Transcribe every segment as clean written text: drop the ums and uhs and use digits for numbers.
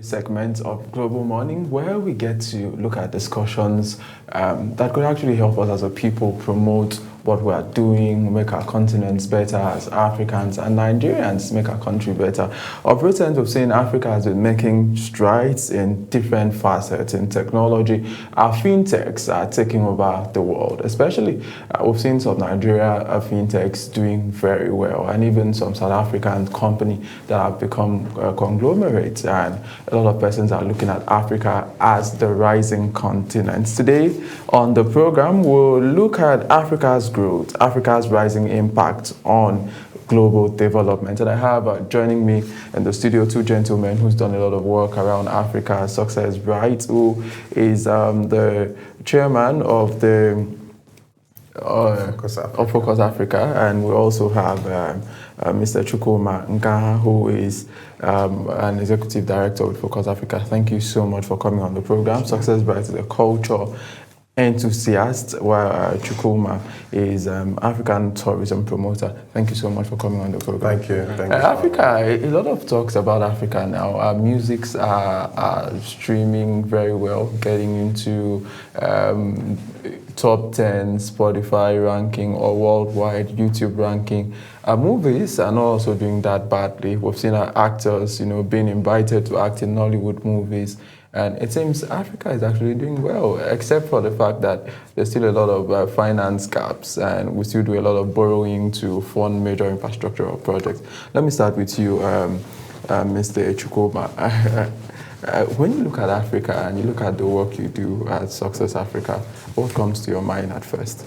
Segment of Global Morning, where we get to look at discussions that could actually help us as a people promote what we are doing, make our continents better as Africans and Nigerians, make our country better. Of recent, we've seen Africa has been making strides in different facets in technology. Our fintechs are taking over the world, especially we've seen some Nigeria fintechs doing very well, and even some South African company that have become conglomerates, and a lot of persons are looking at Africa as the rising continent. Today on the program, we'll look at Africa's growth, Africa's rising impact on global development. And I have joining me in the studio two gentlemen who's done a lot of work around Africa. SUCCEX, right, who is the chairman of the Focus Africa, and we also have Mr. CHUKWUMA, NGAHA, who is an executive director with Focus Africa. Thank you so much for coming on the program. SUCCEX Bright is a culture enthusiast, while CHUKWUMA is African tourism promoter. Thank you so much for coming on the program. Thank you. Thank you. Africa, a lot of talks about Africa now. Our musics are streaming very well, getting into top 10 Spotify ranking or worldwide YouTube ranking. Movies are not also doing that badly. We've seen our actors, being invited to act in Nollywood movies. And it seems Africa is actually doing well, except for the fact that there's still a lot of finance gaps, and we still do a lot of borrowing to fund major infrastructural projects. Let me start with you, Mr. CHUKWUMA. When you look at Africa and you look at the work you do at SUCCEX Africa, what comes to your mind at first?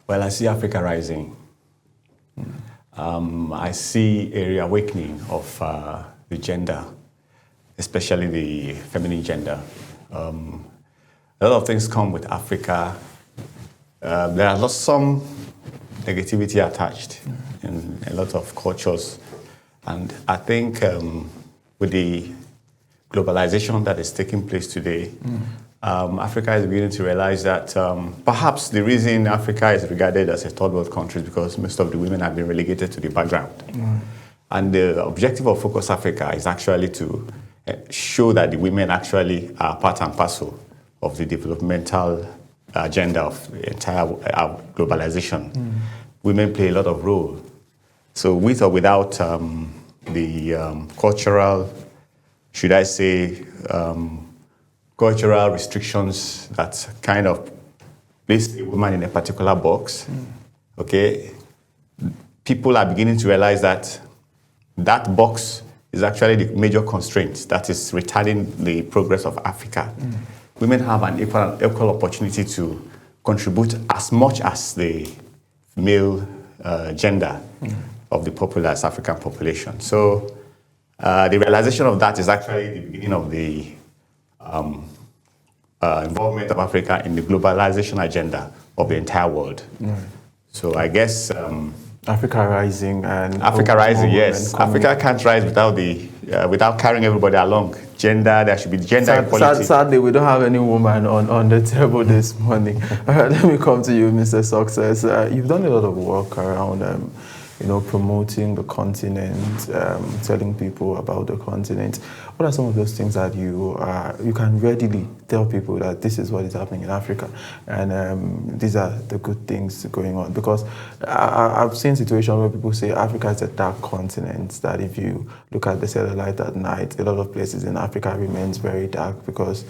Well, I see Africa rising. I see a reawakening of the gender, especially the feminine gender. A lot of things come with Africa. There are some negativity attached in a lot of cultures. And I think with the globalization that is taking place today, Africa is beginning to realize that perhaps the reason Africa is regarded as a third world country is because most of the women have been relegated to the background. And the objective of Focus Africa is actually to show that the women actually are part and parcel of the developmental agenda of the entire globalization. Women play a lot of role. So with or without the cultural, should I say, cultural restrictions that kind of place a woman in a particular box, okay, people are beginning to realize that that box is actually the major constraint that is retarding the progress of Africa. Women have an equal opportunity to contribute as much as the male gender of the populous African population. So the realization of that is actually the beginning of the involvement of Africa in the globalization agenda of the entire world. So I guess Africa rising and Africa rising, yes. Africa can't rise without carrying everybody along. There should be gender equality. Sadly, we don't have any woman on the table this morning. Let me come to you, Mr. SUCCEX. You've done a lot of work around promoting the continent, telling people about the continent. What are some of those things that you can readily tell people that this is what is happening in Africa, and these are the good things going on? Because I've seen situations where people say Africa is a dark continent, that if you look at the satellite at night, a lot of places in Africa remains very dark because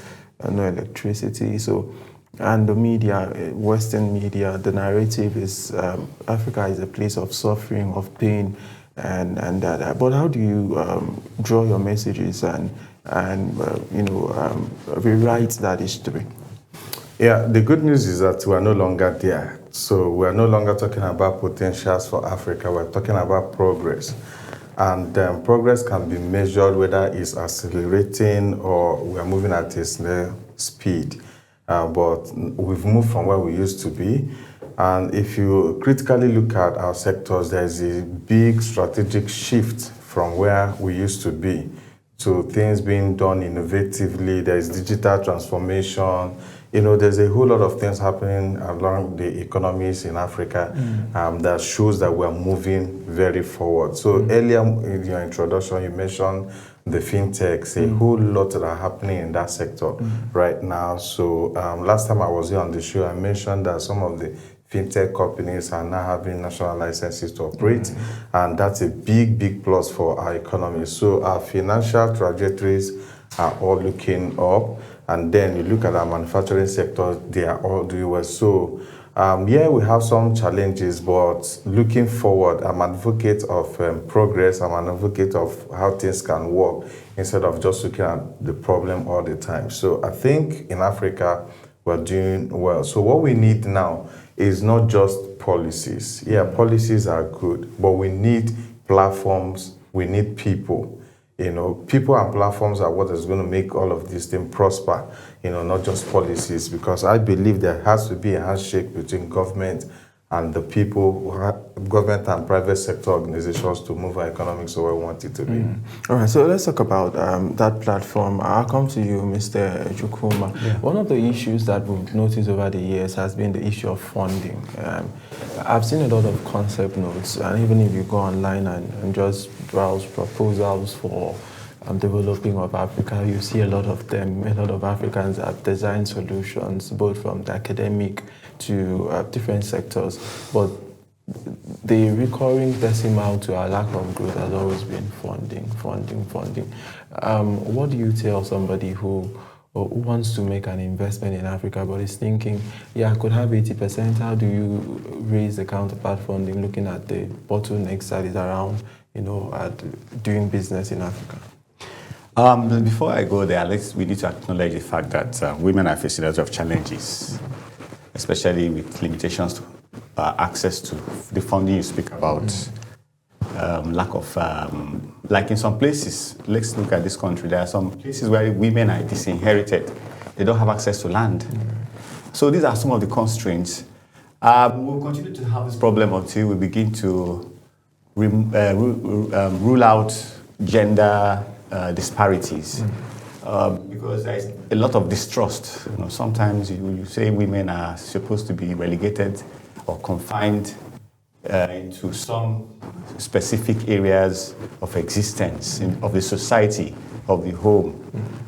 no electricity. And the media, Western media, the narrative is Africa is a place of suffering, of pain, and that. But how do you draw your messages and rewrite that history? Yeah, the good news is that we are no longer there. So we are no longer talking about potentials for Africa. We're talking about progress. And progress can be measured whether it's accelerating or we are moving at a snail speed. But we've moved from where we used to be. And if you critically look at our sectors, there's a big strategic shift from where we used to be to things being done innovatively. There's digital transformation. There's a whole lot of things happening along the economies in Africa that shows that we're moving very forward. So earlier in your introduction, you mentioned the fintechs, a whole lot that are happening in that sector right now. So last time I was here on the show, I mentioned that some of the fintech companies are now having national licenses to operate, and that's a big plus for our economy. So our financial trajectories are all looking up, and then you look at our manufacturing sector, they are all doing well. So yeah, we have some challenges, but looking forward, I'm an advocate of progress. I'm an advocate of how things can work instead of just looking at the problem all the time. So I think in Africa, we're doing well. So what we need now is not just policies. Yeah, policies are good, but we need platforms, we need people. You know, people and platforms are what is going to make all of these things prosper, you know, not just policies, because I believe there has to be a handshake between government and the people, government and private sector organizations to move our economics where we want it to be. All right, so let's talk about that platform. I'll come to you, Mr. CHUKWUMA. Yeah. One of the issues that we've noticed over the years has been the issue of funding. I've seen a lot of concept notes, and even if you go online and just browse proposals for developing of Africa, you see a lot of them. A lot of Africans have designed solutions, both from the academic to different sectors, but the recurring decimal to our lack of growth has always been funding. What do you tell somebody who wants to make an investment in Africa but is thinking, yeah, I could have 80%, how do you raise the counterpart funding, looking at the bottlenecks that is around, you know, doing business in Africa? Before I go there, we need to acknowledge the fact that women are facing a lot of challenges, especially with limitations to access to the funding you speak about, lack of, like in some places, let's look at this country, there are some places where women are disinherited. They don't have access to land. So these are some of the constraints. We'll continue to have this problem until we begin to rule out gender disparities. Because there is a lot of distrust. You know, sometimes you say women are supposed to be relegated or confined into some specific areas of existence of the society, of the home.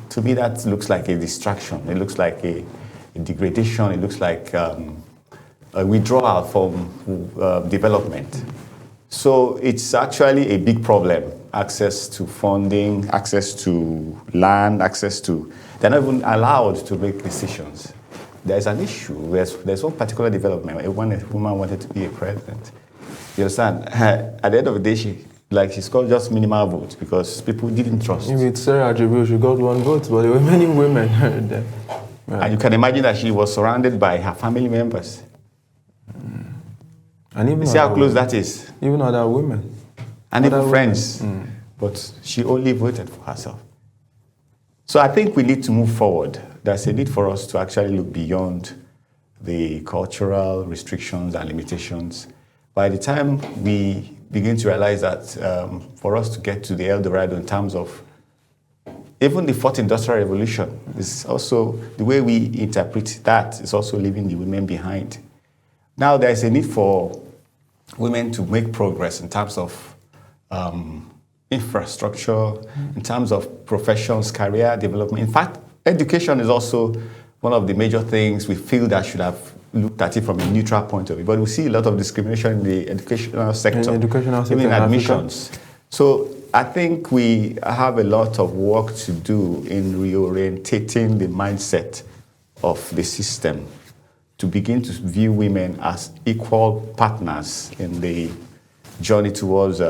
To me, that looks like a distraction. It looks like a degradation. It looks like a withdrawal from development. So it's actually a big problem. Access to funding, access to land, they're not even allowed to make decisions. There's an issue. There's one particular development. When a woman wanted to be a president, you understand? At the end of the day, she scored just minimal votes because people didn't trust. With Sarah Jibril, she got 1 vote, but there were many women there. Right. And you can imagine that she was surrounded by her family members. And even you see how close that is? Even other women. And even friends. But she only voted for herself. So I think we need to move forward. There's a need for us to actually look beyond the cultural restrictions and limitations. By the time we begin to realize that for us to get to the El Dorado in terms of even the fourth industrial revolution, is also the way we interpret that is also leaving the women behind. Now there's a need for women to make progress in terms of infrastructure, in terms of professions, career development. In fact, education is also one of the major things we feel that should have looked at it from a neutral point of view. But we see a lot of discrimination in the educational sector, even in admissions. Africa. So I think we have a lot of work to do in reorientating the mindset of the system to begin to view women as equal partners in the journey towards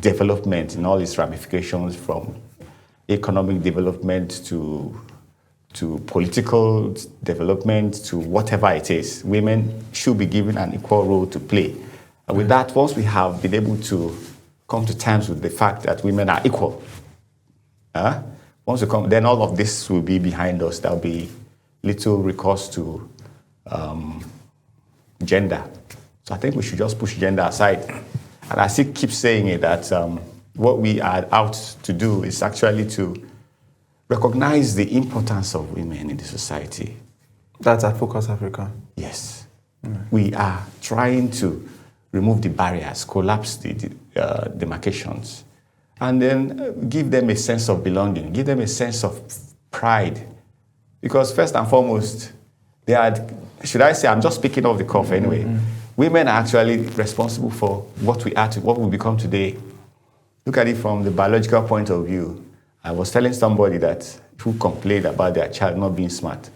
development in all its ramifications, from economic development to political development to whatever it is. Women should be given an equal role to play. And with that, once we have been able to come to terms with the fact that women are equal, once we come, then all of this will be behind us. There'll be little recourse to gender. So I think we should just push gender aside. And I still keep saying it, that what we are out to do is actually to recognize the importance of women in the society. That's at Focus Africa? Yes. We are trying to remove the barriers, collapse the demarcations. and then give them a sense of belonging, give them a sense of pride. Because first and foremost, they are, should I say, I'm just speaking off the cuff anyway, women are actually responsible for what we are, what we become today. Look at it from the biological point of view. I was telling somebody that who complained about their child not being smart.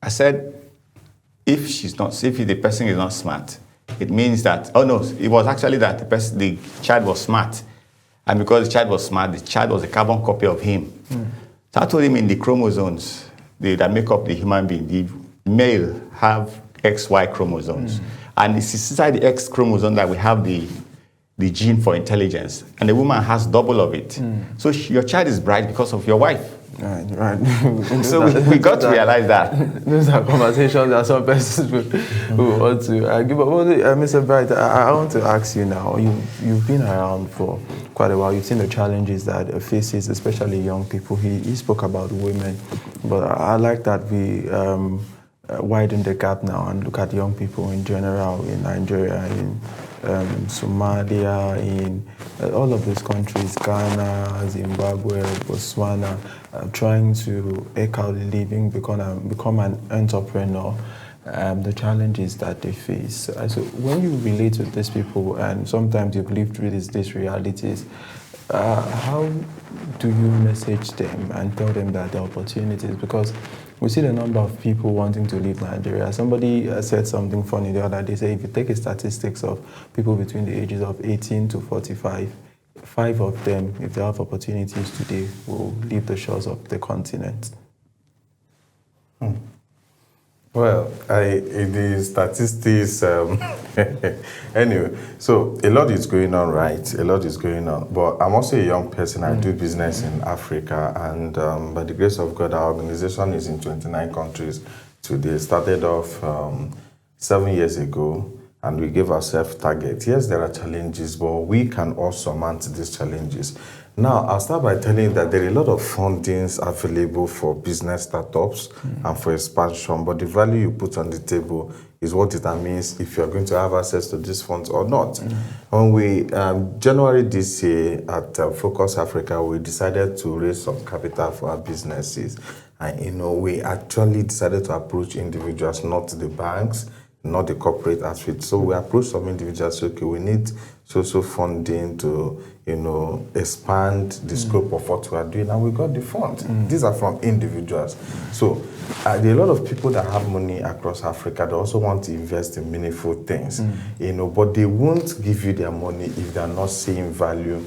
I said, if the person is not smart, it means that, oh no, it was actually that the child was smart. And because the child was smart, the child was a carbon copy of him. So I told him in the chromosomes that make up the human being, the male have XY chromosomes. And it's inside the X chromosome that we have the gene for intelligence. And the woman has double of it. So your child is bright because of your wife. Right. So we got to realize that. Those are conversations that some persons will want to argue. But Mr. Bright, I want to ask you now, you've been around for quite a while. You've seen the challenges that faces, especially young people. He spoke about women, but I like that we widen the gap now and look at young people in general in Nigeria, in Somalia, in all of these countries, Ghana, Zimbabwe, Botswana, trying to eke out a living, become an entrepreneur, the challenges that they face. So when you relate with these people, and sometimes you've lived through these realities, how do you message them and tell them that there are opportunities? Because we see the number of people wanting to leave Nigeria. Somebody said something funny the other day. Say if you take a statistics of people between the ages of 18 to 45, 5 of them, if they have opportunities today, will leave the shores of the continent. Well, the statistics, anyway, so a lot is going on, right? A lot is going on. But I'm also a young person. I do business in Africa, and by the grace of God, our organization is in 29 countries today. Started off 7 years ago, and we gave ourselves targets. Yes, there are challenges, but we can also surmount these challenges. Now, I'll start by telling you that there are a lot of fundings available for business startups and for expansion, but the value you put on the table is what determines if you're going to have access to these funds or not. When we, January this year at Focus Africa, we decided to raise some capital for our businesses. And, we actually decided to approach individuals, not the banks, not the corporate outfit. So we approached some individuals, okay, we need social funding to, expand the scope of what we are doing, and we got the funds. These are from individuals. So there are a lot of people that have money across Africa that also want to invest in meaningful things, but they won't give you their money if they're not seeing value.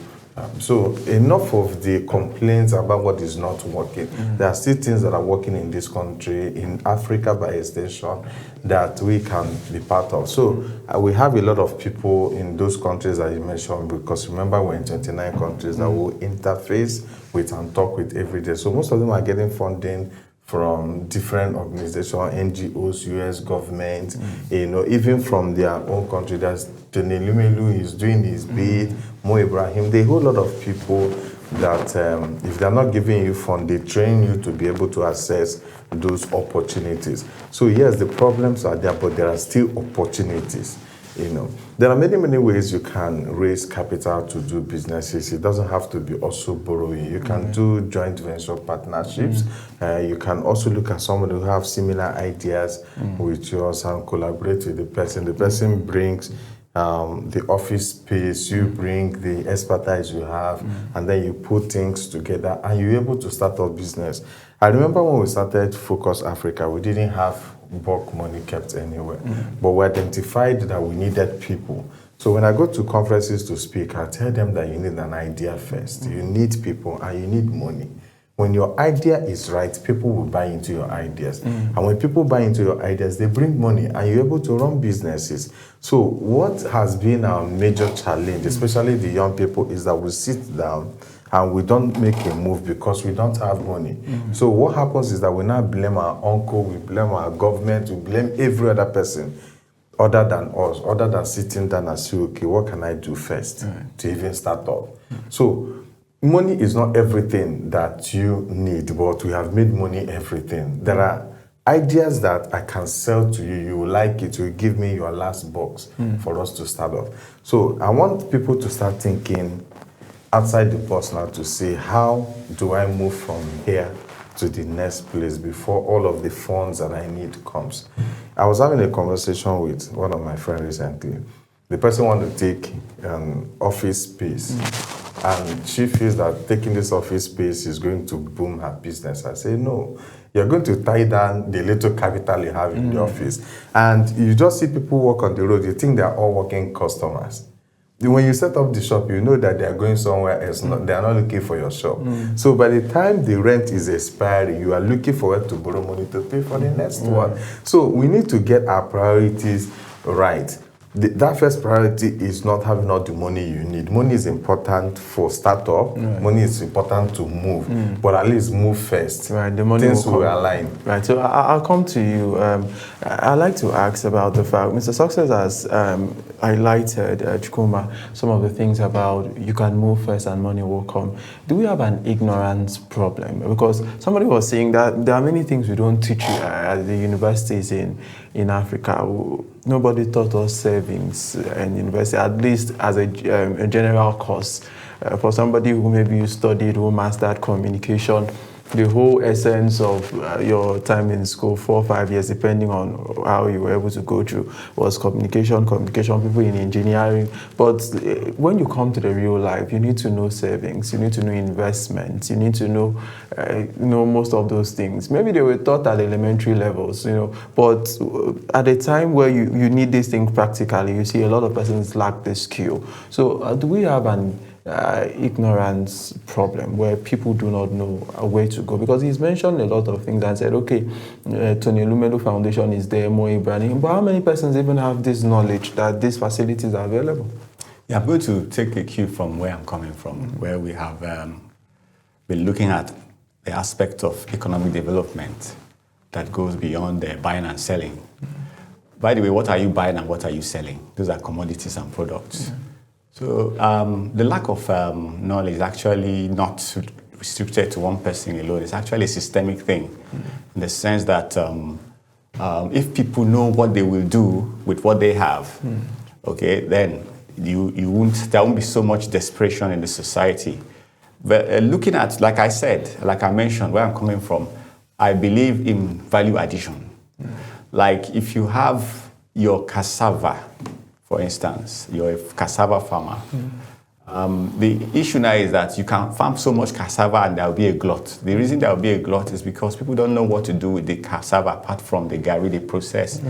So enough of the complaints about what is not working. There are still things that are working in this country, in Africa by extension, that we can be part of. So we have a lot of people in those countries that you mentioned, because remember we're in 29 countries that will interface with and talk with every day. So most of them are getting funding from different organizations, NGOs, US government, even from their own country. That's Tony Lumelu is doing his bid, Mo Ibrahim. There are a whole lot of people that if they're not giving you fund, they train you to be able to access those opportunities. So yes, the problems are there, but there are still opportunities. There are many ways you can raise capital to do businesses. It doesn't have to be also borrowing. You can do joint venture partnerships. You can also look at somebody who have similar ideas with yours and collaborate with the person. The person brings the office space, you bring the expertise you have, and then you put things together and you're able to start a business. I remember when we started Focus Africa, we didn't have bulk money kept anywhere, but we identified that we needed people. So when I go to conferences to speak, I tell them that you need an idea first. You need people and you need money. When your idea is right, people will buy into your ideas. And when people buy into your ideas, they bring money and you're able to run businesses. So what has been our major challenge, especially the young people, is that we sit down and we don't make a move because we don't have money. So what happens is that we now blame our uncle, we blame our government, we blame every other person other than us, other than sitting down and say, okay, what can I do first to even start up? So money is not everything that you need, but we have made money everything. There are ideas that I can sell to you, you will like it, you will give me your last box for us to start off. So I want people to start thinking outside the box now to say, how do I move from here to the next place before all of the funds that I need comes? I was having a conversation with one of my friends recently. The person wanted to take an office space, and she feels that taking this office space is going to boom her business. I say, no, you're going to tie down the little capital you have in the office. And you just see people walk on the road, you think they're all working customers. When you set up the shop, you know that they are going somewhere else. They are not looking for your shop. So by the time the rent is expiring, you are looking for where to borrow money to pay for the next one. So we need to get our priorities right. That first priority is not having all the money you need. Money is important for startup. Money is important to move, but at least move first. Right, the money things will align. Right, so I'll come to you. I'd like to ask about the fact, Mr. Success has highlighted, CHUKWUMA, some of the things about you can move first and money will come. Do we have an ignorance problem? Because somebody was saying that there are many things we don't teach you at the universities in Africa. Nobody taught us savings in university, at least as a general course. For somebody who maybe you studied, who mastered communication, the whole essence of your time in school, 4 or 5 years, depending on how you were able to go through, was communication, people in engineering. But when you come to the real life, you need to know savings, you need to know investments, you need to know most of those things. Maybe they were taught at elementary levels, but at a time where you need these things practically, you see a lot of persons lack this skill. So do we have an ignorance problem where people do not know where to go? Because he's mentioned a lot of things and said, okay, Tony Elumelu Foundation is there, Mo Ibrahim, but how many persons even have this knowledge that these facilities are available? Yeah, I'm going to take a cue from where I'm coming from, where we have been looking at the aspect of economic development that goes beyond the buying and selling. By the way, what are you buying and what are you selling? Those are commodities and products. So the lack of knowledge is actually not restricted to one person alone. It's actually a systemic thing in the sense that if people know what they will do with what they have, okay, then there won't be so much desperation in the society. But looking at, like I mentioned, where I'm coming from, I believe in value addition. Like if you have your cassava, for instance, you're a cassava farmer. The issue now is that you can farm so much cassava and there will be a glut. The reason there will be a glut is because people don't know what to do with the cassava apart from the gari they process.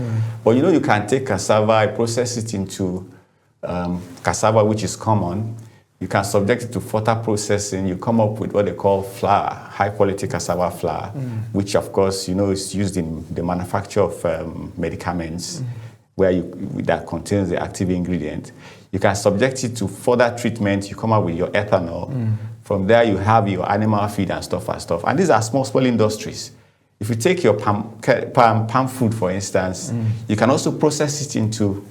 But you can take cassava, process it into cassava, which is common. You can subject it to further processing. You come up with what they call flour, high quality cassava flour, which of course, is used in the manufacture of medicaments. That contains the active ingredient. You can subject it to further treatment. You come up with your ethanol. From there, you have your animal feed and stuff. And these are small industries. If you take your palm fruit, for instance, you can also process it into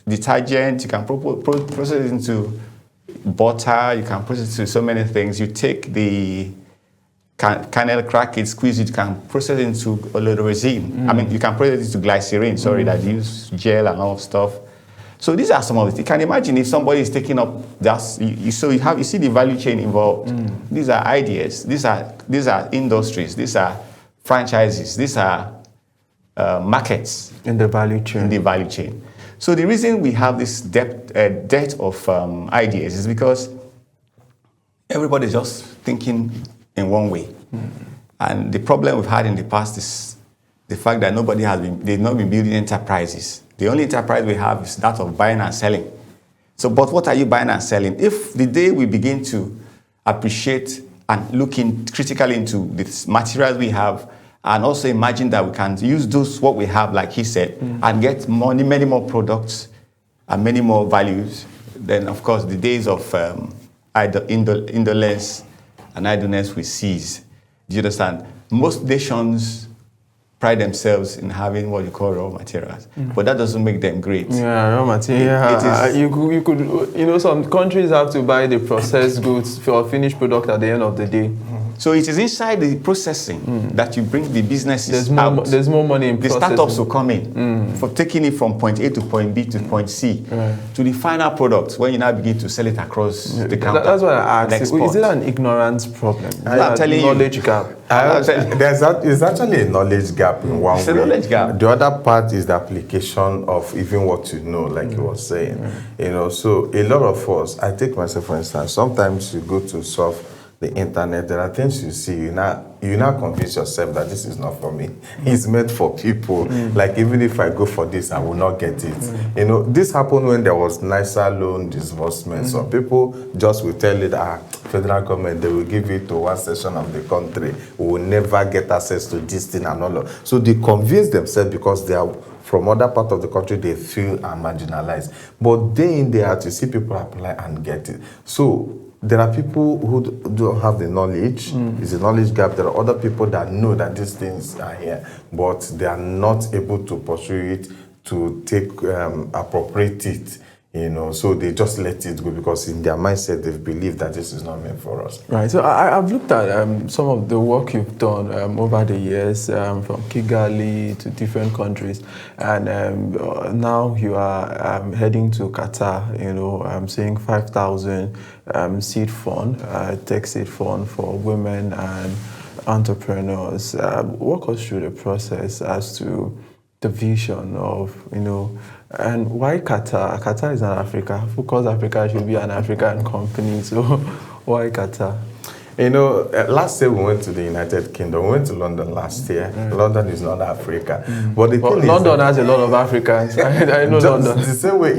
detergent. You can process it into butter. You can process it into so many things. You take the kernel, crack it, squeeze it, you can process it into oleoresin. I mean, you can process it into glycerin, that use gel and all stuff. So these are some of it. You can imagine if somebody is taking up that, you see the value chain involved. These are ideas. These are industries. These are franchises. These are markets in the value chain. So the reason we have this depth of ideas is because everybody's just thinking in one way. And the problem we've had in the past is the fact that they've not been building enterprises. The only enterprise we have is that of buying and selling. So, but what are you buying and selling? If the day we begin to appreciate and look critically into the materials we have, and also imagine that we can use what we have, like he said, and get many more products and many more values, then of course the days of indolence and idleness will cease. Do you understand? Most nations pride themselves in having what you call raw materials, but that doesn't make them great. Yeah, raw material. You could, some countries have to buy the processed goods for finished product at the end of the day. So it is inside the processing that you bring the businesses out. There's more money in the processing. startups will come in for taking it from point A to point B to point C to the final product when you now begin to sell it across the counter. That's what I asked. Export. Is it an ignorance problem? I'm telling you. Knowledge gap. There's actually a knowledge gap in one way. It's a knowledge gap. The other part is the application of even what you know, like you were saying. You know, so a lot of us, I take myself for instance, sometimes you go to surf the internet, there are things you see, you now convince yourself that this is not for me. It's meant for people. Like even if I go for this, I will not get it. You know, this happened when there was nicer loan disbursement. Some people just will tell you that federal government, they will give it to one section of the country. We will never get access to this thing and all of. So they convince themselves because they are from other part of the country, they feel are marginalized. But day in, day out, you see people apply and get it. So there are people who don't have the knowledge. It's a knowledge gap. There are other people that know that these things are here, but they are not able to pursue it, to take appropriate it. You know, so they just let it go because in their mindset they believe that this is not meant for us. Right. So I've looked at some of the work you've done over the years, from Kigali to different countries, and now you are heading to Qatar. You know, I'm seeing 5,000 seed fund, tech seed fund for women and entrepreneurs. Walk us through the process as to the vision of, you know, and why Qatar? Qatar is not Africa. Of course, Africa should be an African company. So why Qatar? You know, last year we went to the United Kingdom. We went to London last year. London is not Africa. But the thing London is, has a lot of Africans. I know London. The same way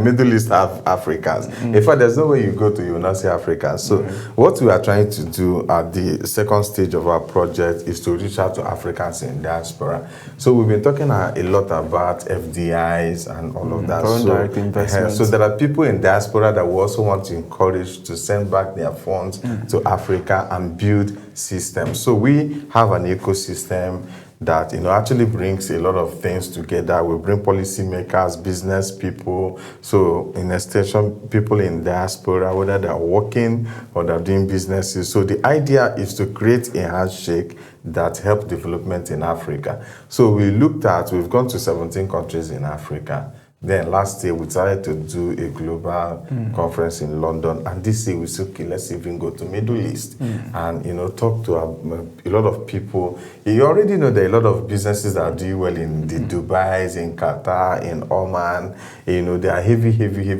Middle East have Africans. In fact, there's no way you go to you will not see Africans. So what we are trying to do at the second stage of our project is to reach out to Africans in diaspora. So we've been talking a lot about FDIs and all of that. Foreign direct investments. So there are people in diaspora that we also want to encourage to send back their funds to Africa and build systems. So we have an ecosystem that, you know, actually brings a lot of things together. We bring policymakers, business people, so in extension, people in diaspora, whether they're working or they're doing businesses. So the idea is to create a handshake that help development in Africa. So we've gone to 17 countries in Africa. Then last year we started to do a global conference in London, and this year we said, okay, let's even go to Middle East and, you know, talk to a lot of people. You already know there are a lot of businesses that are doing well in the Dubais, in Qatar, in Oman. You know, there are heavy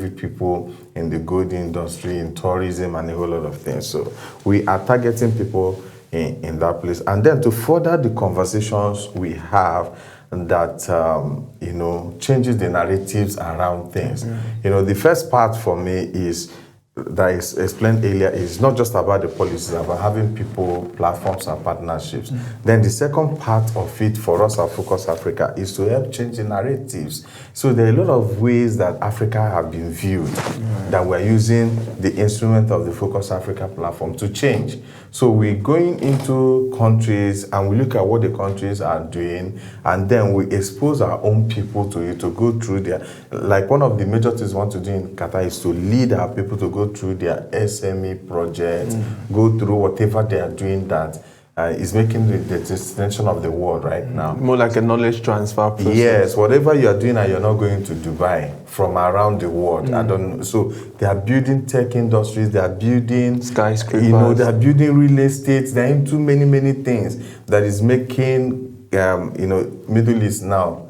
people in the gold industry, in tourism, and a whole lot of things. So we are targeting people in that place, and then to further the conversations we have that you know, changes the narratives around things. You know, the first part for me is that is explained earlier is not just about the policies, about having people, platforms, and partnerships. Then the second part of it for us at Focus Africa is to help change the narratives. So there are a lot of ways that Africa have been viewed that we're using the instrument of the Focus Africa platform to change. So we're going into countries and we look at what the countries are doing, and then we expose our own people to it, to go through their, like one of the major things we want to do in Qatar is to lead our people to go through their SME projects, go through whatever they are doing that is making the destination of the world right now. More like a knowledge transfer process. Yes, whatever you are doing and you're not going to Dubai, from around the world. I don't know. So they are building tech industries, they are building skyscrapers. You know, they are building real estate, they are into many things that is making you know, Middle East now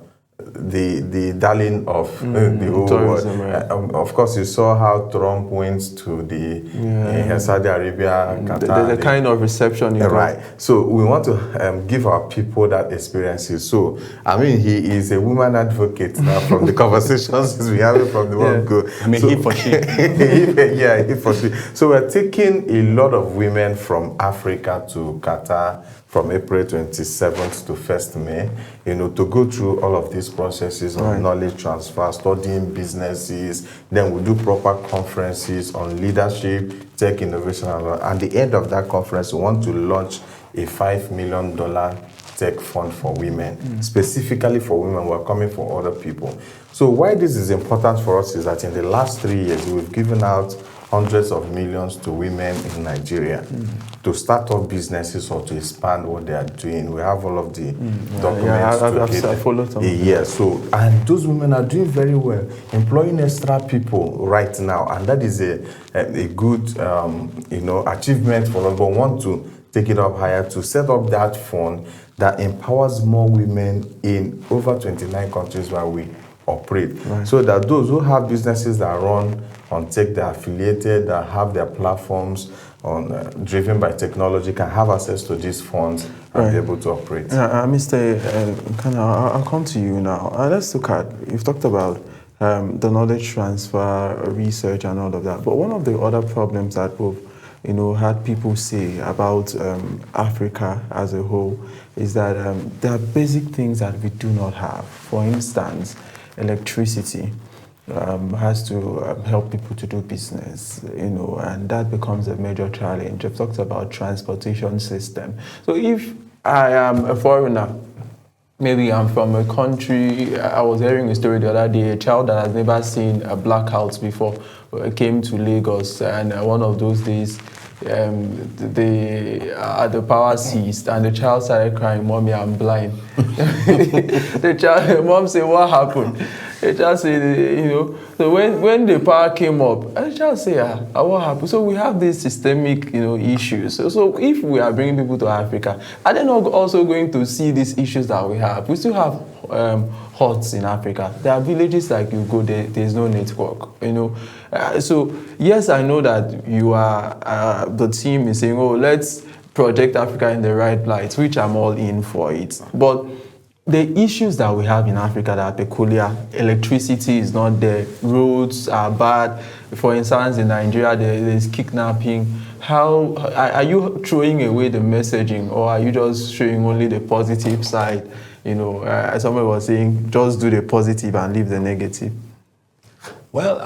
the darling of the whole tourism, world. Of course, you saw how Trump went to the Saudi Arabia, Qatar. The kind of reception you right. So we want to give our people that experiences. So, I mean, he is a woman advocate now from the conversations we have from the word go. I mean, so, he for she. he for she. So we're taking a lot of women from Africa to Qatar from April 27th to 1st May, you know, to go through all of these processes of knowledge transfer, studying businesses. Then we do proper conferences on leadership, tech innovation. And at the end of that conference, we want to launch a $5 million tech fund for women, specifically for women. We're coming for other people. So why this is important for us is that in the last 3 years, we've given out hundreds of millions to women in Nigeria to start up businesses or to expand what they are doing. We have all of the documents. I followed some. Yeah, so, and those women are doing very well, employing extra people right now, and that is a good, achievement for us, but want to take it up higher to set up that fund that empowers more women in over 29 countries where we operate. Right. So that those who have businesses that run on tech, they're affiliated, that have their platforms on driven by technology, can have access to these funds and be able to operate. Mr. I'll come to you now. Let's look at, you've talked about the knowledge transfer, research and all of that, but one of the other problems that we've had people say about Africa as a whole is that there are basic things that we do not have. For instance, electricity has to help people to do business, and that becomes a major challenge. I've talked about transportation system. So if I am a foreigner, maybe I'm from a country, I was hearing a story the other day, a child that has never seen a blackout before came to Lagos, and one of those days the power ceased and the child started crying, "Mommy, I'm blind." The mom said, "What happened?" The child said, so when the power came up, the child said, what happened? So we have these systemic, issues. So if we are bringing people to Africa, are they not also going to see these issues that we have? We still have huts in Africa. There are villages like you go there, there's no network, so yes, I know that you are, the team is saying, let's project Africa in the right light, which I'm all in for it. But the issues that we have in Africa that are peculiar, electricity is not there, roads are bad. For instance, in Nigeria, there's kidnapping. How are you throwing away the messaging, or are you just showing only the positive side? Someone was saying, just do the positive and leave the negative. Well,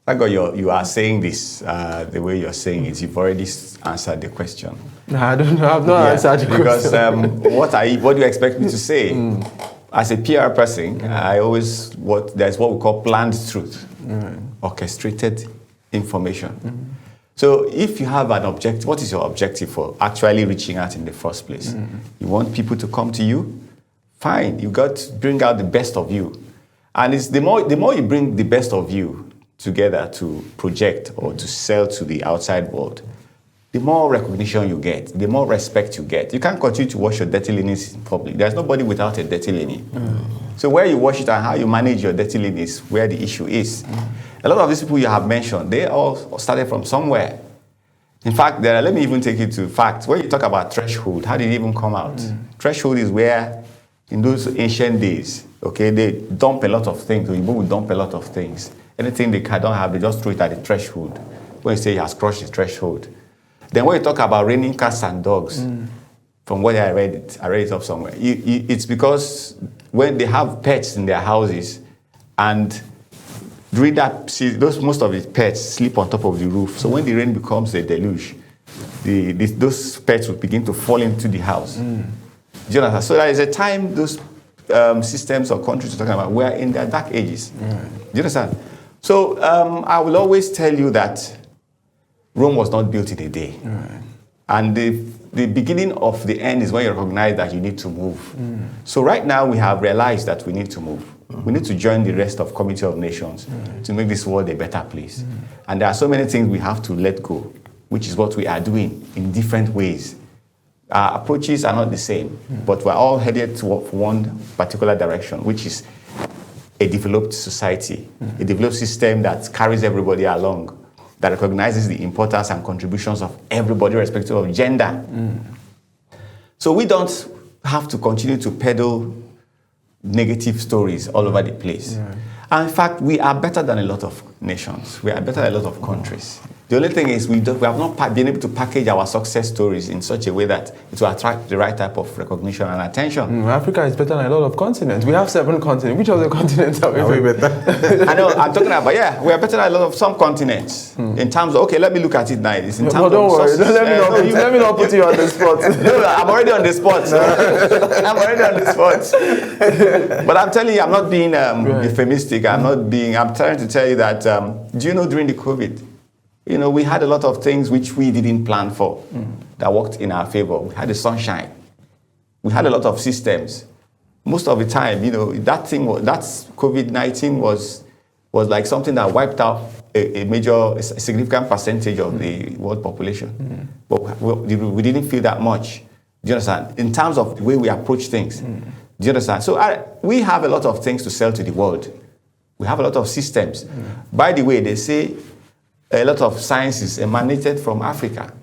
thank God you are saying this the way you're saying it. You've already answered the question. No, I don't know. I've not answered the question. Because what do you expect me to say? As a PR person, there's what we call planned truth, orchestrated information. So if you have an objective, what is your objective for actually reaching out in the first place? You want people to come to you? Fine, you got to bring out the best of you. And it's the more you bring the best of you together to project or to sell to the outside world, the more recognition you get, the more respect you get. You can't continue to wash your dirty linens in public. There's nobody without a dirty linen. So where you wash it and how you manage your dirty linen is where the issue is. A lot of these people you have mentioned, they all started from somewhere. In fact, let me even take you to facts. When you talk about threshold, how did it even come out? Threshold is where, in those ancient days, they dump a lot of things. People would dump a lot of things. Anything they don't have, they just throw it at the threshold. When you say he has crossed the threshold. Then when you talk about raining cats and dogs, from what I read it up somewhere, it's because when they have pets in their houses, and during that season, most of the pets sleep on top of the roof. So when the rain becomes a deluge, those pets will begin to fall into the house. Do you understand? So there is a time those systems or countries you're talking about were in their dark ages. Do you understand? So I will always tell you that Rome was not built in a day. And the beginning of the end is when you recognize that you need to move. So right now we have realized that we need to move. We need to join the rest of Community of Nations to make this world a better place. And there are so many things we have to let go, which is what we are doing in different ways. Our approaches are not the same, but we're all headed toward one particular direction, which is a developed society, a developed system that carries everybody along, that recognizes the importance and contributions of everybody, irrespective of gender. So we don't have to continue to peddle negative stories all over the place. And in fact, we are better than a lot of nations. We are better than a lot of countries. The only thing is we have not been able to package our success stories in such a way that it will attract the right type of recognition and attention. Africa is better than a lot of continents. We have 7 continents. Which of the continents are we better? I know, I'm talking about, we are better than a lot of some continents. In terms of, let me look at it now. It's in terms don't worry. Let me not put you on the spot. No, I'm already on the spot. I'm already on the spot. But I'm telling you, I'm not being euphemistic. pessimistic. I'm trying to tell you that, do you know during the COVID, we had a lot of things which we didn't plan for that worked in our favor. We had the sunshine. We had a lot of systems. Most of the time, that COVID-19 was like something that wiped out a significant percentage of the world population. But we didn't feel that much. Do you understand? In terms of the way we approach things. Do you understand? So we have a lot of things to sell to the world. We have a lot of systems. By the way, they say a lot of sciences emanated from Africa.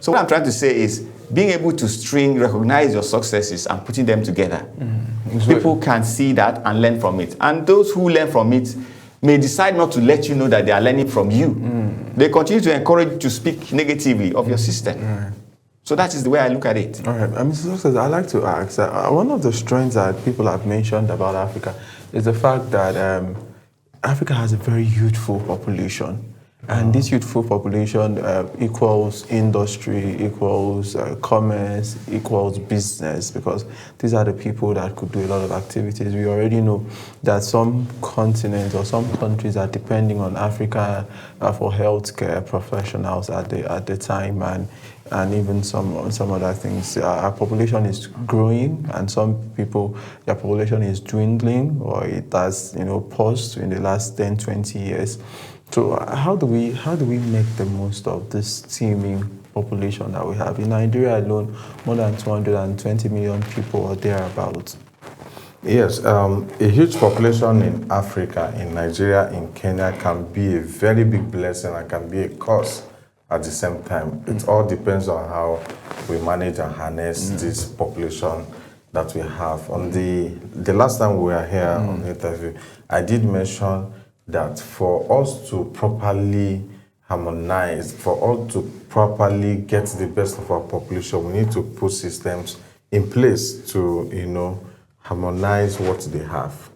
So what I'm trying to say is being able to recognize your successes and putting them together. People can see that and learn from it. And those who learn from it may decide not to let you know that they are learning from you. They continue to encourage you to speak negatively of your system. Right. So that is the way I look at it. All right. Mr. Success, I'd like to ask, one of the strengths that people have mentioned about Africa is the fact that Africa has a very youthful population. And this youthful population equals industry, equals commerce, equals business, because these are the people that could do a lot of activities. We already know that some continents or some countries are depending on Africa for healthcare professionals at the time, and even some other things. Our population is growing, and some people, their population is dwindling, or it has paused in the last 10, 20 years. So how do we make the most of this teeming population that we have? In Nigeria alone, more than 220 million people are thereabouts. Yes, a huge population in Africa, in Nigeria, in Kenya can be a very big blessing and can be a curse at the same time. It all depends on how we manage and harness this population that we have. On the last time we were here on the interview, I did mention that for us to properly harmonize, for us to properly get the best of our population, we need to put systems in place to, harmonize what they have,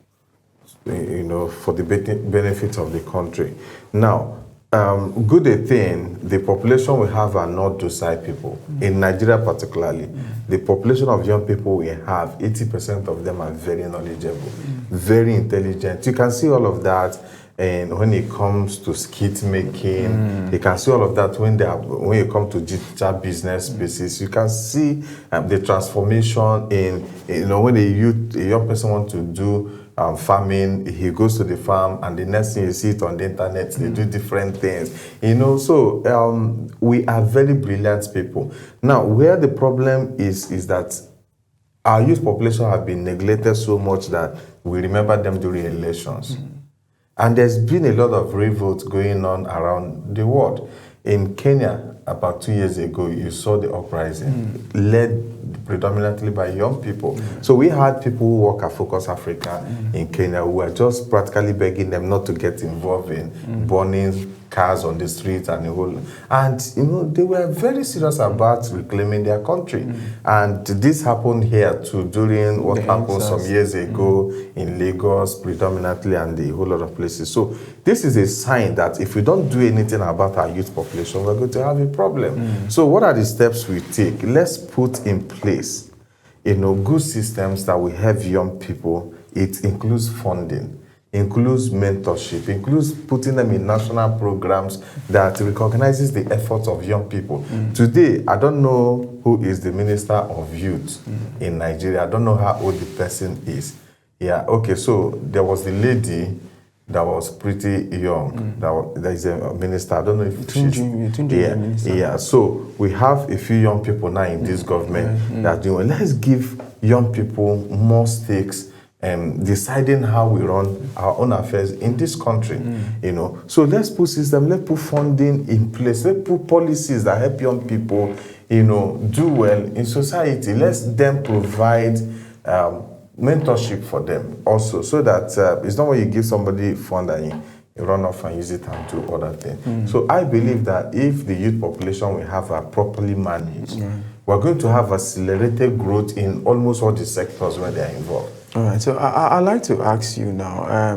for the benefit of the country. Now, good a thing, the population we have are not docile people. In Nigeria particularly, the population of young people we have, 80% of them are very knowledgeable, very intelligent. You can see all of that. And when it comes to skit making, you can see all of that when you come to digital business spaces. You can see the transformation in, when a young person wants to do farming, he goes to the farm, and the next thing you see it on the internet, they do different things. So we are very brilliant people. Now, where the problem is that our youth population have been neglected so much that we remember them during elections. And there's been a lot of revolts going on around the world. In Kenya, about 2 years ago, you saw the uprising, led predominantly by young people. So we had people who work at Focus Africa in Kenya who were just practically begging them not to get involved in burning cars on the streets and the whole. And, they were very serious about reclaiming their country. And this happened here too during what happened some years ago in Lagos predominantly and a whole lot of places. So this is a sign that if we don't do anything about our youth population, we're going to have a problem. So what are the steps we take? Let's put in place, good systems that will help young people. It includes funding, includes mentorship, includes putting them in national programs that recognizes the efforts of young people. Today, I don't know who is the Minister of Youth in Nigeria. I don't know how old the person is. Yeah, okay, so there was the lady that was pretty young. That is a minister. I don't know if she's... Yeah, so we have a few young people now in this government that let's give young people more stakes deciding how we run our own affairs in this country, So let's put system, let's put funding in place, let's put policies that help young people, do well in society. Let's then provide mentorship for them also, so that it's not when you give somebody fund and you run off and use it and do other things. So I believe that if the youth population we have are properly managed, we're going to have accelerated growth in almost all the sectors where they are involved. All right, so I'd like to ask you now,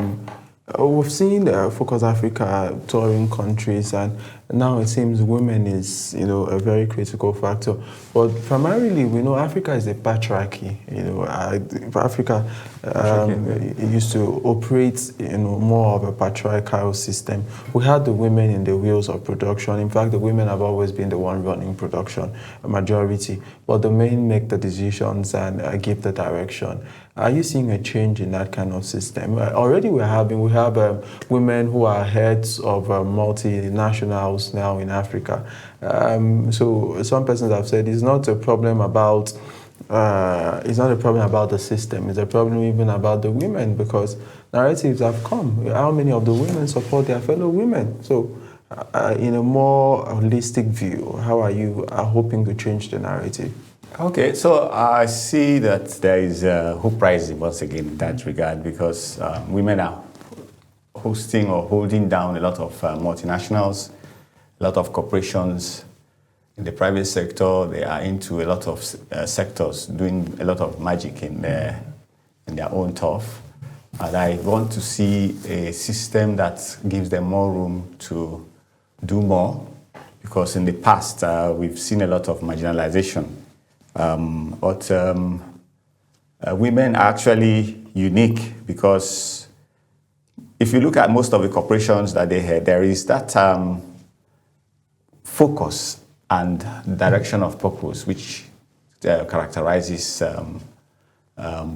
we've seen Focus Africa touring countries, and now it seems women is, a very critical factor. But primarily, we know Africa is a patriarchy. Africa it used to operate, more of a patriarchal system. We had the women in the wheels of production. In fact, the women have always been the one running production, a majority. But the men make the decisions and give the direction. Are you seeing a change in that kind of system? Already we have women who are heads of multinationals now in Africa. So some persons have said it's not a problem about the system. It's a problem even about the women, because narratives have come. How many of the women support their fellow women? So in a more holistic view, how are you hoping to change the narrative? Okay, so I see that there is hope rising once again in that regard, because women are hosting or holding down a lot of multinationals, a lot of corporations in the private sector. They are into a lot of sectors, doing a lot of magic in their own turf. And I want to see a system that gives them more room to do more, because in the past we've seen a lot of marginalization. But women are actually unique, because if you look at most of the corporations that they had, there is that focus and direction of purpose which characterizes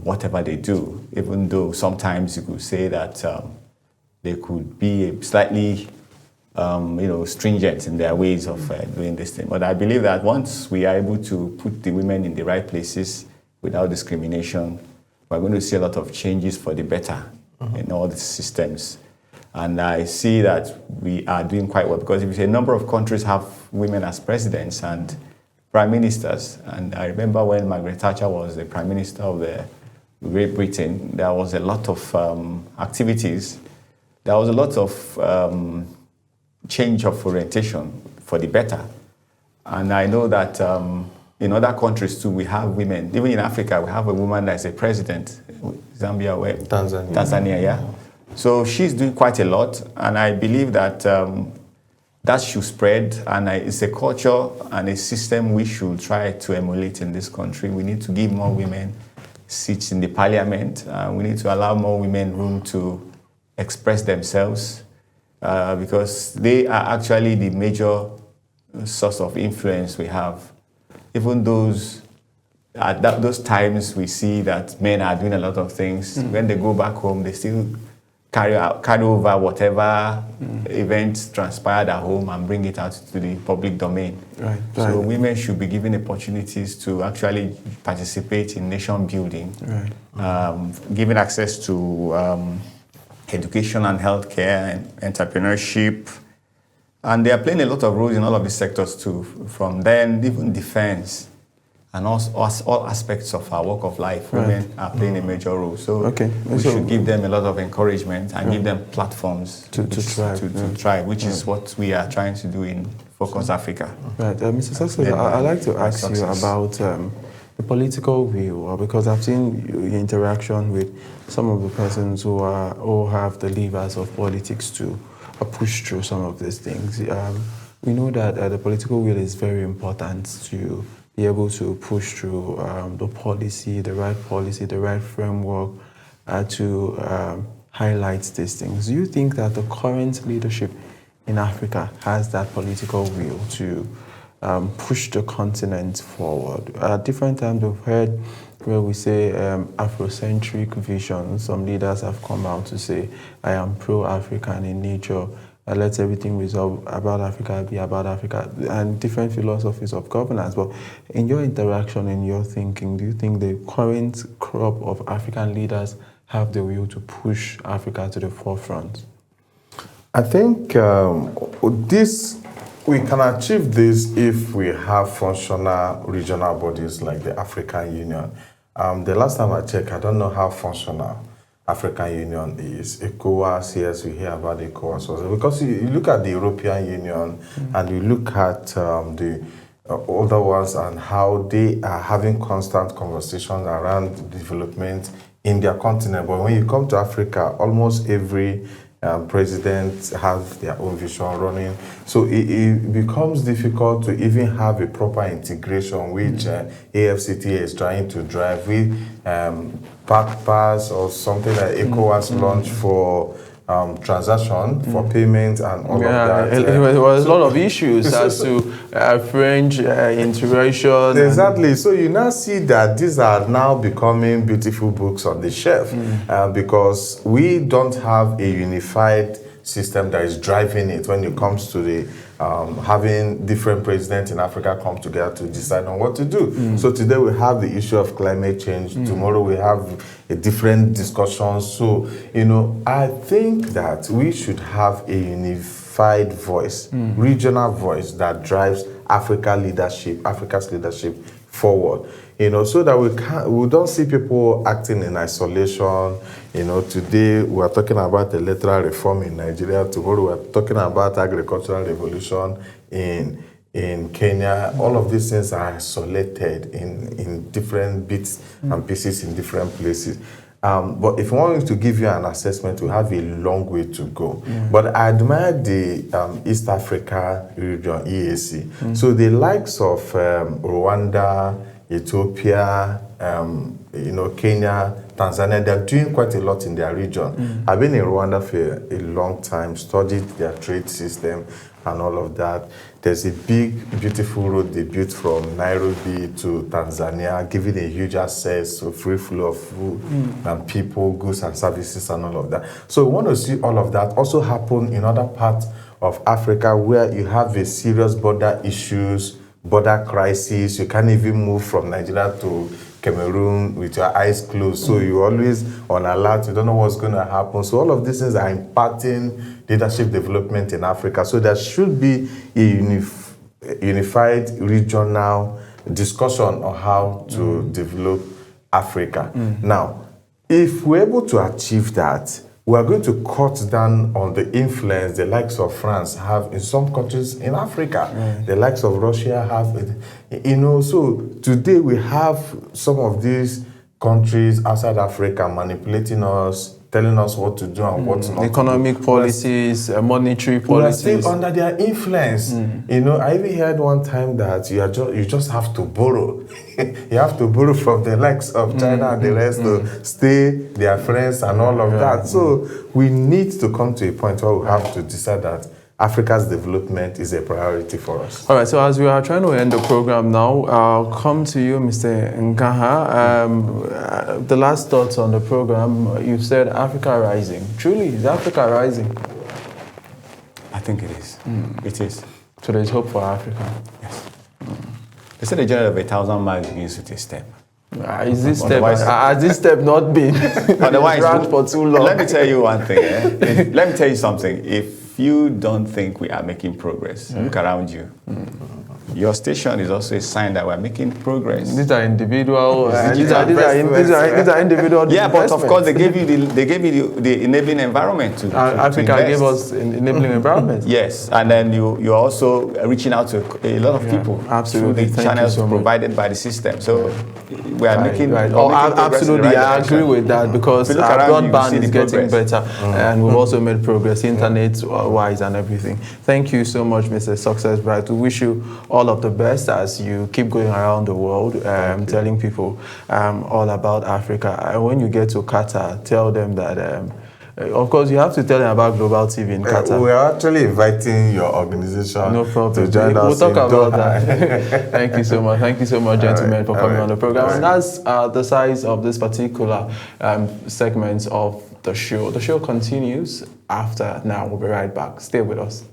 whatever they do, even though sometimes you could say that they could be slightly stringent in their ways of doing this thing. But I believe that once we are able to put the women in the right places without discrimination, we're going to see a lot of changes for the better in all the systems. And I see that we are doing quite well, because if you say a number of countries have women as presidents and prime ministers, and I remember when Margaret Thatcher was the prime minister of Great Britain, there was a lot of activities. There was a lot of change of orientation for the better. And I know that in other countries too, we have women. Even in Africa, we have a woman that's a president. Zambia, where? Tanzania, yeah. So she's doing quite a lot, and I believe that that should spread, and it's a culture and a system we should try to emulate in this country. We need to give more women seats in the parliament. We need to allow more women room to express themselves, because they are actually the major source of influence we have. Even at those times we see that men are doing a lot of things. When they go back home, they still carry over whatever events transpired at home and bring it out to the public domain. Right. So women should be given opportunities to actually participate in nation building, given access to education and healthcare and entrepreneurship. And they are playing a lot of roles in all of these sectors too. From then, even defense and all aspects of our walk of life, women are playing a major role. So we should give them a lot of encouragement and give them platforms to thrive, which is what we are trying to do in Focus Africa. Right. Mr. SUCCEX, I'd like to ask you about the political view, because I've seen your interaction with some of the persons who have the levers of politics to push through some of these things. We know that the political will is very important to be able to push through the right framework to highlight these things. Do you think that the current leadership in Africa has that political will to push the continent forward? At different times we've heard where we say Afrocentric vision. Some leaders have come out to say, I am pro-African in nature. Let everything resolve about Africa be about Africa, and different philosophies of governance. But in your interaction, in your thinking, do you think the current crop of African leaders have the will to push Africa to the forefront? I think we can achieve this if we have functional regional bodies like the African Union. The last time I checked, I don't know how functional African Union is. ECOWAS, yes, we hear about ECOWAS also. Because you look at the European Union and you look at the other ones and how they are having constant conversations around development in their continent. But when you come to Africa, almost every presidents have their own vision running. So it becomes difficult to even have a proper integration, which AFCTA is trying to drive with pass or something like ECOWAS launched for transaction for payment and all of that. There was a lot of issues as to French integration. Exactly. So you now see that these are now becoming beautiful books on the shelf because we don't have a unified system that is driving it when it comes to the having different presidents in Africa come together to decide on what to do. So today we have the issue of climate change. Tomorrow we have a different discussion. So, you know, I think that we should have a unified voice, regional voice that drives Africa's leadership forward. You know, so that we don't see people acting in isolation. You know, today we are talking about electoral reform in Nigeria. Tomorrow we are talking about agricultural revolution in Kenya. All of these things are isolated in different bits and pieces in different places. But if I want to give you an assessment, we have a long way to go. But I admire the East Africa region, EAC. So the likes of Rwanda, Ethiopia, you know, Kenya, Tanzania, they're doing quite a lot in their region. I've been in Rwanda for a long time, studied their trade system and all of that. There's a big, beautiful road they built from Nairobi to Tanzania, giving a huge access to free flow of food and people, goods and services and all of that. So we want to see all of that also happen in other parts of Africa where you have a serious border issues, border crisis. You can't even move from Nigeria to Cameroon with your eyes closed. So you're always on alert. You don't know what's going to happen. So all of these things are impacting leadership development in Africa. So there should be a unified regional discussion on how to develop Africa. Now, if we're able to achieve that, we are going to cut down on the influence the likes of France have in some countries in Africa. The likes of Russia have, you know, so today we have some of these countries outside Africa manipulating us, telling us what to do and what not economic to do. policies, monetary policies. We are still under their influence. You know, I even heard one time that you just have to borrow. You have to borrow from the likes of China and the rest to stay their friends and all of that. So we need to come to a point where we have to decide that Africa's development is a priority for us. All right, so as we are trying to end the program now, I'll come to you, Mr. NGAHA. The last thoughts on the program, you said Africa rising. Truly, is Africa rising? I think it is. It is. So there's hope for Africa? Yes. They said a journey of 1,000 miles begins with a step. Is this step, has this step not been dragged for too long? Let me tell you one thing. Let me tell you something. If you don't think we are making progress, look around you. Your station is also a sign that we're making progress. These are individual. These are individual. Yeah, but of course they gave you the enabling environment to Africa to gave us an enabling environment. Yes, and then you're also reaching out to a lot of people absolutely through the channels provided by the system. So we are making. Absolutely, I agree with that because our broadband is getting better, and we've also made progress internet-wise and everything. Thank you so much, Mr. Success Bright. We wish you all of the best as you keep going around the world, telling people all about Africa. And when you get to Qatar, tell them that, of course, you have to tell them about Global TV in Qatar. We are actually inviting your organization to join us. We'll talk about that. Thank you so much. Thank you so much, gentlemen, for coming on the program. And that's the size of this particular segment of the show. The show continues after now. We'll be right back. Stay with us.